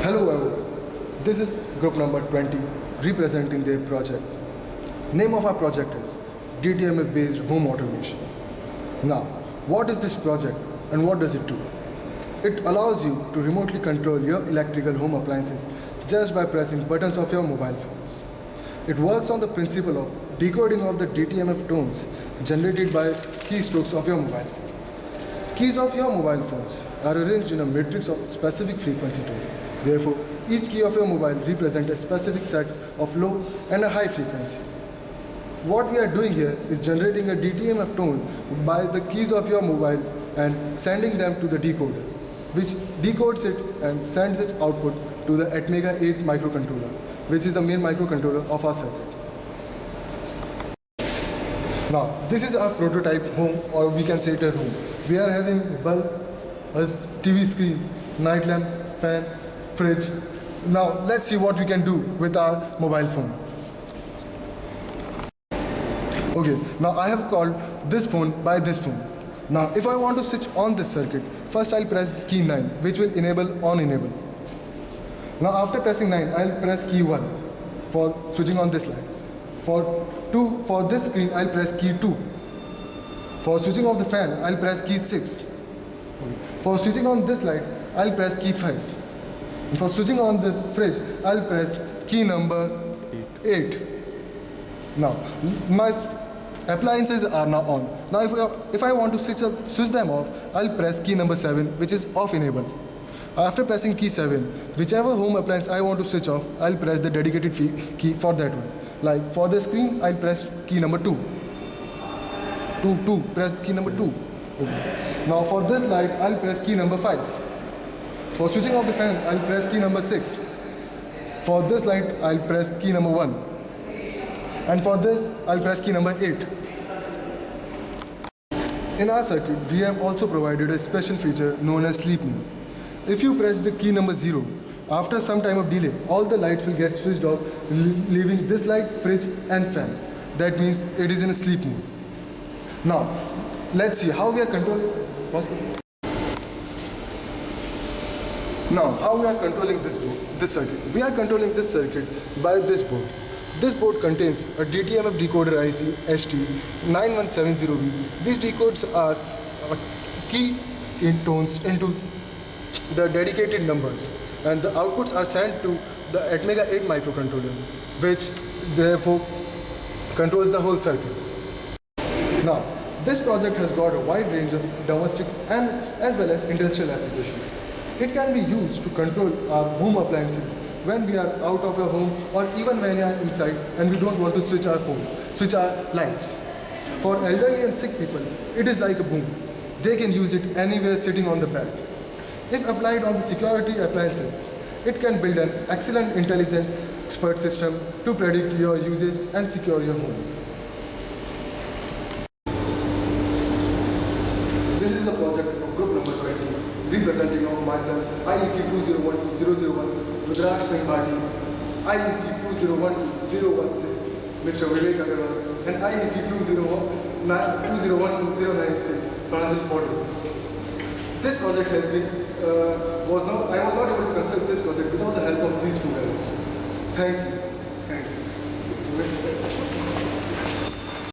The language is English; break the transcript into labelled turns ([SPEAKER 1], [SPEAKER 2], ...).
[SPEAKER 1] Hello everyone, this is group number 20 representing their project. Name of our project is DTMF based home automation. Now, what is this project and what does it do? It allows you to remotely control your electrical home appliances just by pressing buttons of your mobile phones. It works on the principle of decoding of the DTMF tones generated by keystrokes of your mobile phone. Keys of your mobile phones are arranged in a matrix of specific frequency tone. Therefore, each key of your mobile represents a specific set of low and a high frequency. What we are doing here is generating a DTMF tone by the keys of your mobile and sending them to the decoder, which decodes it and sends its output to the Atmega 8 microcontroller, which is the main microcontroller of our circuit. Now, this is our prototype home, or we can say it a room. We are having bulb, a TV screen, night lamp, fan, fridge. Now, let's see what we can do with our mobile phone. Okay, now I have called this phone by this phone. Now, if I want to switch on this circuit, first I'll press key 9, which will enable on enable. Now, after pressing 9, I'll press key 1 for switching on this light. For this screen, I'll press key 2. For switching off the fan, I'll press key 6. Okay. For switching on this light, I'll press key 5. And for switching on the fridge, I'll press key number 8. Now, my appliances are now on. Now, if I want to switch them off, I'll press key number 7, which is off enable. After pressing key 7, whichever home appliance I want to switch off, I'll press the dedicated key for that one. Like for the screen, I'll press key number 2. Press key number 2. Okay. Now for this light, I'll press key number 5. For switching off the fan, I'll press key number 6. For this light, I'll press key number 1. And for this, I'll press key number 8. In our circuit, we have also provided a special feature known as sleep mode. If you press the key number 0, after some time of delay, all the lights will get switched off, leaving this light, fridge and fan. That means it is in a sleep mode. Now, let's see how we are controlling this circuit. We are controlling this circuit by this board. This board contains a DTMF decoder IC ST9170B, which decodes our key tones into the dedicated numbers, and the outputs are sent to the Atmega 8 microcontroller, which therefore controls the whole circuit. Now, this project has got a wide range of domestic and as well as industrial applications. It can be used to control our home appliances when we are out of our home, or even when we are inside and we don't want to switch our lights. For elderly and sick people, it is like a boom. They can use it anywhere sitting on the bed. If applied on the security appliances, it can build an excellent intelligent expert system to predict your usage and secure your home. This is the project of group number 20, representing of myself, IEC 2012-001, Rudraksh Singh Bhati, IEC 2012-016, Mr. Vivek Agarwal, and IEC 201093, Pranjal Portal. This project has been, I was not able to construct this project without the help of these two guys. Thank you.